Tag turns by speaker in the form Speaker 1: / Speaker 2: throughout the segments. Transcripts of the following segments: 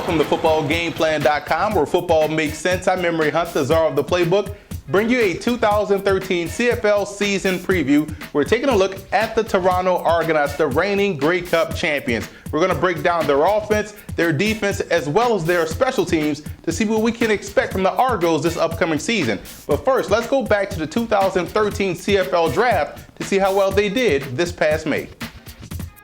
Speaker 1: Welcome to footballgameplan.com, where football makes sense. I'm Emery Hunt, the czar of the playbook. Bring you a 2013 CFL season preview. We're taking a look at the Toronto Argonauts, the reigning Grey Cup champions. We're going to break down their offense, their defense, as well as their special teams to see what we can expect from the Argos this upcoming season. But first, let's go back to the 2013 CFL draft to see how well they did this past May.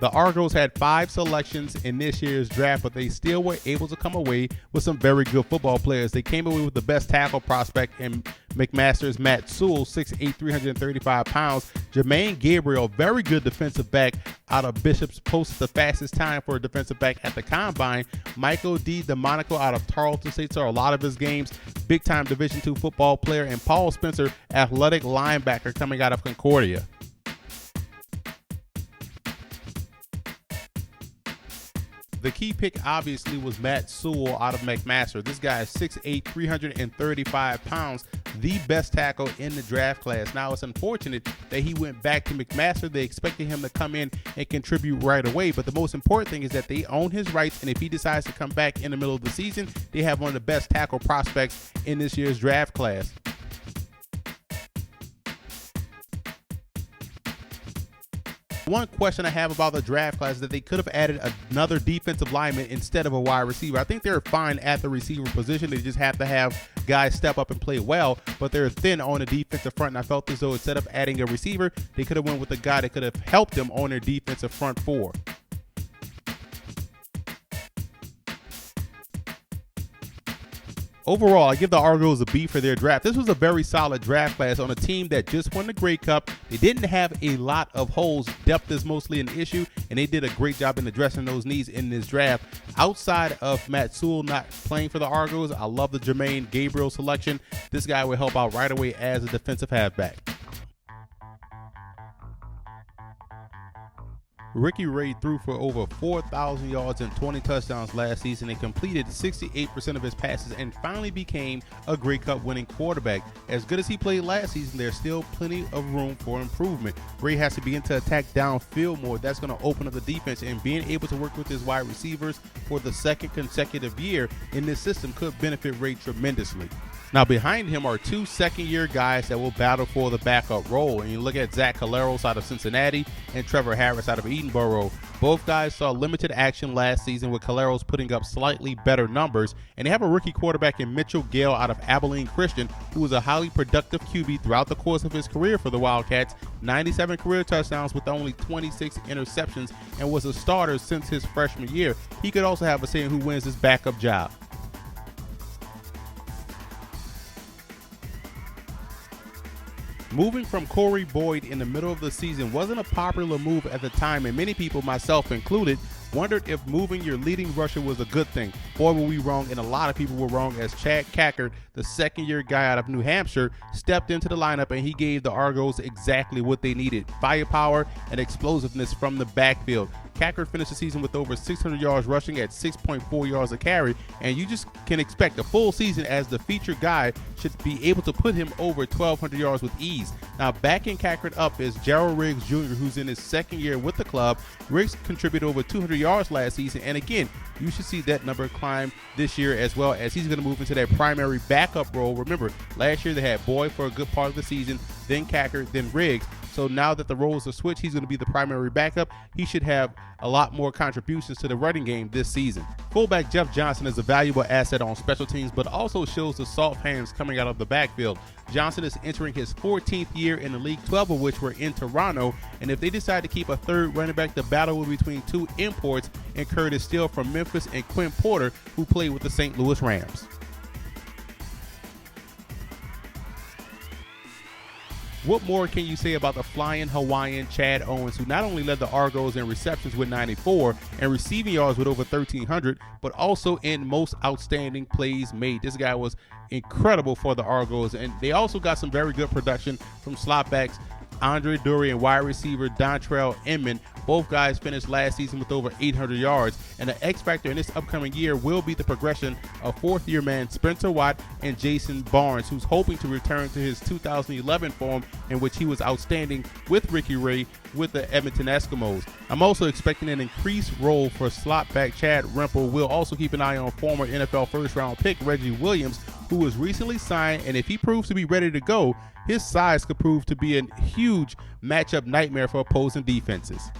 Speaker 2: The Argos had 5 selections in this year's draft, but they still were able to come away with some very good football players. They came away with the best tackle prospect in McMaster's Matt Sewell, 6'8", 335 pounds. Jermaine Gabriel, very good defensive back out of Bishop's, posted the fastest time for a defensive back at the Combine. Michael D. DeMonico out of Tarleton State saw a lot of his games. Big-time Division II football player. And Paul Spencer, athletic linebacker coming out of Concordia. The key pick obviously was Matt Sewell out of McMaster. This guy is 6'8", 335 pounds, the best tackle in the draft class. Now, it's unfortunate that he went back to McMaster. They expected him to come in and contribute right away, but the most important thing is that they own his rights, and if he decides to come back in the middle of the season, they have one of the best tackle prospects in this year's draft class. One question I have about the draft class is that they could have added another defensive lineman instead of a wide receiver. I think they're fine at the receiver position. They just have to have guys step up and play well, but they're thin on the defensive front, and I felt as though instead of adding a receiver, they could have went with a guy that could have helped them on their defensive front four. Overall, I give the Argos a B for their draft. This was a very solid draft class on a team that just won the Grey Cup. They didn't have a lot of holes. Depth is mostly an issue, and they did a great job in addressing those needs in this draft. Outside of Matt Sewell not playing for the Argos, I love the Jermaine Gabriel selection. This guy will help out right away as a defensive halfback. Ricky Ray threw for over 4,000 yards and 20 touchdowns last season and completed 68% of his passes and finally became a Grey Cup winning quarterback. As good as he played last season, there's still plenty of room for improvement. Ray has to begin to attack downfield more. That's going to open up the defense, and being able to work with his wide receivers for the second consecutive year in this system could benefit Ray tremendously. Now, behind him are 2 second-year guys that will battle for the backup role. And you look at Zach Caleros out of Cincinnati and Trevor Harris out of Edinboro. Both guys saw limited action last season, with Caleros putting up slightly better numbers. And they have a rookie quarterback in Mitchell Gale out of Abilene Christian, who was a highly productive QB throughout the course of his career for the Wildcats. 97 career touchdowns with only 26 interceptions, and was a starter since his freshman year. He could also have a saying who wins his backup job. Moving from Corey Boyd in the middle of the season wasn't a popular move at the time, and many people, myself included, wondered if moving your leading rusher was a good thing. Boy, were we wrong, and a lot of people were wrong, as Chad Cackert, the second-year guy out of New Hampshire, stepped into the lineup and he gave the Argos exactly what they needed: firepower and explosiveness from the backfield. Cackert finished the season with over 600 yards rushing at 6.4 yards a carry, and you just can expect a full season as the featured guy should be able to put him over 1,200 yards with ease. Now, backing Cackert up is Gerald Riggs Jr., who's in his second year with the club. Riggs contributed over 200 yards last season, and again, you should see that number climb this year, as well as he's going to move into that primary backup role. Remember, last year they had Boyd for a good part of the season, then Cackert, then Riggs. So now that the roles are switched, he's going to be the primary backup. He should have a lot more contributions to the running game this season. Fullback Jeff Johnson is a valuable asset on special teams, but also shows the soft hands coming out of the backfield. Johnson is entering his 14th year in the league, 12 of which were in Toronto, and if they decide to keep a third running back, the battle will be between 2 imports, and Curtis Steele from Memphis and Quinn Porter, who played with the St. Louis Rams. What more can you say about the flying Hawaiian Chad Owens, who not only led the Argos in receptions with 94 and receiving yards with over 1,300, but also in most outstanding plays made. This guy was incredible for the Argos, and they also got some very good production from slot backs Andre Dury and wide receiver Dontrell Inman, Both guys finished last season with over 800 yards, and the X factor in this upcoming year will be the progression of fourth-year man Spencer Watt and Jason Barnes, who's hoping to return to his 2011 form in which he was outstanding with Ricky Ray with the Edmonton Eskimos. I'm also expecting an increased role for slot back Chad Rempel. We'll also keep an eye on former NFL first-round pick Reggie Williams, who was recently signed, and if he proves to be ready to go, his size could prove to be a huge matchup nightmare for opposing defenses.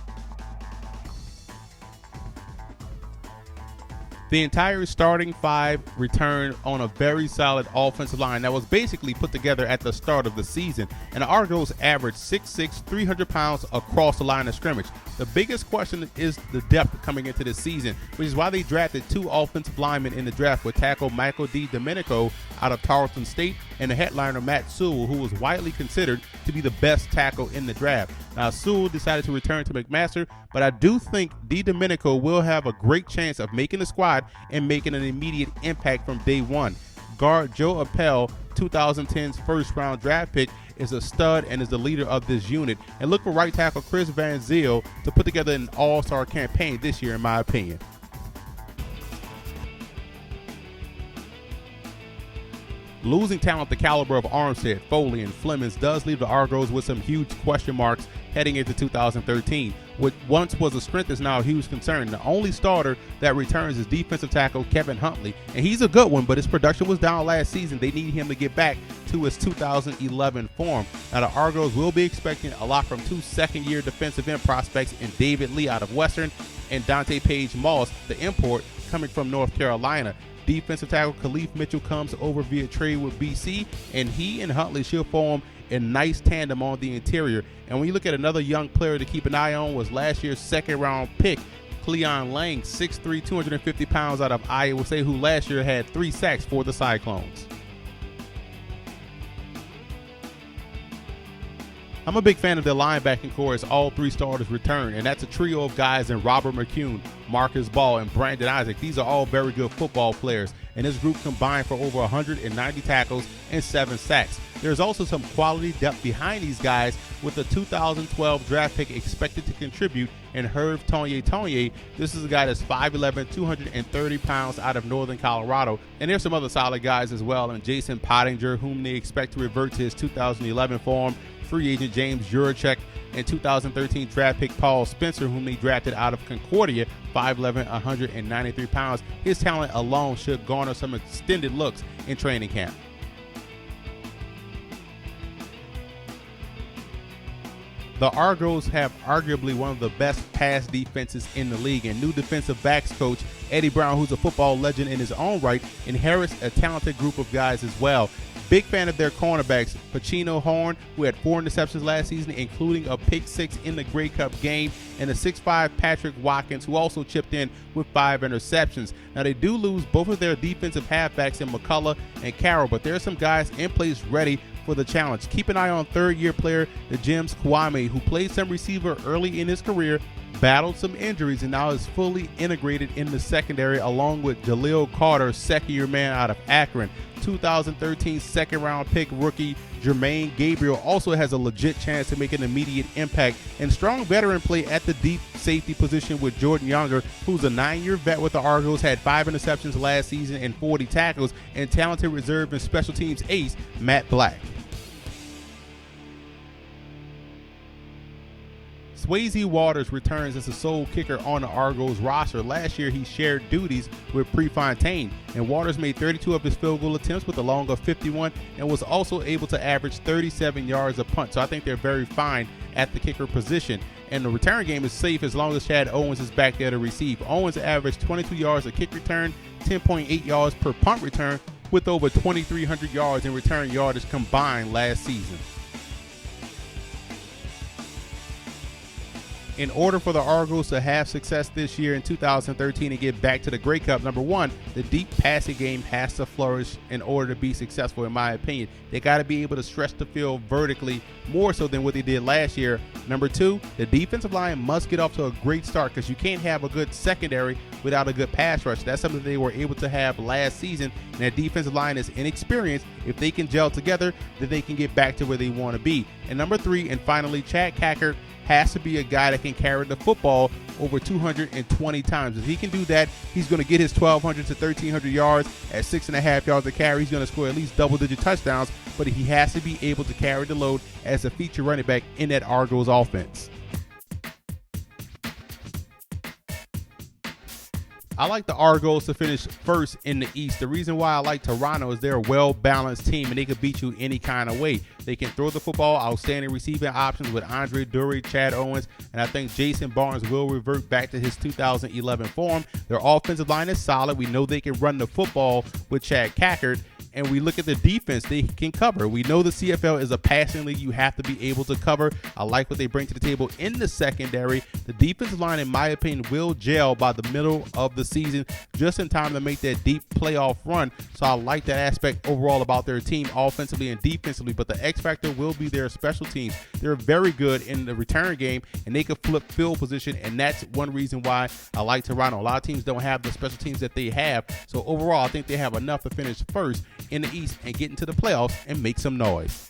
Speaker 2: The entire starting five returned on a very solid offensive line that was basically put together at the start of the season, and the Argos averaged 6'6", 300 pounds across the line of scrimmage. The biggest question is the depth coming into this season, which is why they drafted two offensive linemen in the draft with tackle Michael DiDomenico out of Tarleton State and the headliner Matt Sewell, who was widely considered to be the best tackle in the draft. Now, Sewell decided to return to McMaster, but I do think DiDomenico will have a great chance of making the squad and making an immediate impact from day one. Guard Joe Appel, 2010's first-round draft pick, is a stud and is the leader of this unit. And look for right tackle Chris Van Zyl to put together an all-star campaign this year, in my opinion. Losing talent the caliber of Armstead, Foley, and Flemings does leave the Argos with some huge question marks heading into 2013. What once was a strength is now a huge concern. The only starter that returns is defensive tackle Kevin Huntley, and he's a good one, but his production was down last season. They need him to get back to his 2011 form. Now, the Argos will be expecting a lot from two second-year defensive end prospects in David Lee out of Western and Dante Page Moss, the import, coming from North Carolina. Defensive tackle Khalif Mitchell comes over via trade with BC, and he and Huntley should form a nice tandem on the interior. And when you look at another young player to keep an eye on was last year's second-round pick, Cleon Lang, 6'3", 250 pounds out of Iowa State, who last year had 3 sacks for the Cyclones. I'm a big fan of their linebacking core as all three starters return, and that's a trio of guys in Robert McCune, Marcus Ball, and Brandon Isaac. These are all very good football players, and this group combined for over 190 tackles and 7 sacks. There's also some quality depth behind these guys, with the 2012 draft pick expected to contribute in Herve Tonye. This is a guy that's 5'11", 230 pounds out of Northern Colorado. And there's some other solid guys as well, and Jason Pottinger, whom they expect to revert to his 2011 form, free agent James Juracek, and 2013 draft pick Paul Spencer, whom they drafted out of Concordia, 5'11", 193 pounds. His talent alone should garner some extended looks in training camp. The Argos have arguably one of the best pass defenses in the league, and new defensive backs coach Eddie Brown, who's a football legend in his own right, inherits a talented group of guys as well. Big fan of their cornerbacks, Pacino Horn, who had 4 interceptions last season, including a pick 6 in the Grey Cup game, and the 6'5" Patrick Watkins, who also chipped in with 5 interceptions. Now, they do lose both of their defensive halfbacks in McCullough and Carroll, but there are some guys in place ready for the challenge. Keep an eye on third-year player James Kwame, who played some receiver early in his career, battled some injuries, and now is fully integrated in the secondary, along with Jaleel Carter, second-year man out of Akron. 2013 second-round pick rookie Jermaine Gabriel also has a legit chance to make an immediate impact, and strong veteran play at the deep safety position with Jordan Younger, who's a 9-year vet with the Argos, had 5 interceptions last season and 40 tackles, and talented reserve and special teams ace Matt Black. Swayze Waters returns as the sole kicker on the Argos roster. Last year, he shared duties with Prefontaine, and Waters made 32 of his field goal attempts with a long of 51 and was also able to average 37 yards a punt. So I think they're very fine at the kicker position. And the return game is safe as long as Chad Owens is back there to receive. Owens averaged 22 yards a kick return, 10.8 yards per punt return, with over 2,300 yards in return yardage combined last season. In order for the Argos to have success this year in 2013 and get back to the Grey Cup, number one, the deep passing game has to flourish in order to be successful, in my opinion. They got to be able to stretch the field vertically more so than what they did last year. Number two, the defensive line must get off to a great start, because you can't have a good secondary without a good pass rush. That's something they were able to have last season, and that defensive line is inexperienced. If they can gel together, then they can get back to where they want to be. And number three, and finally, Chad Cackert has to be a guy that can carry the football over 220 times. If he can do that, he's going to get his 1,200 to 1,300 yards at 6.5 yards a carry. He's going to score at least double-digit touchdowns, but he has to be able to carry the load as a feature running back in that Argos offense. I like the Argos to finish first in the East. The reason why I like Toronto is they're a well-balanced team, and they can beat you any kind of way. They can throw the football, outstanding receiving options with Andre Dury, Chad Owens, and I think Jason Barnes will revert back to his 2011 form. Their offensive line is solid. We know they can run the football with Chad Cackard. And we look at the defense, they can cover. We know the CFL is a passing league. You have to be able to cover. I like what they bring to the table in the secondary. The defensive line, in my opinion, will gel by the middle of the season, just in time to make that deep playoff run. So I like that aspect overall about their team, offensively and defensively. But the X factor will be their special teams. They're very good in the return game, and they can flip field position, and that's one reason why I like Toronto. A lot of teams don't have the special teams that they have. So overall, I think they have enough to finish first in the East and get into the playoffs and make some noise.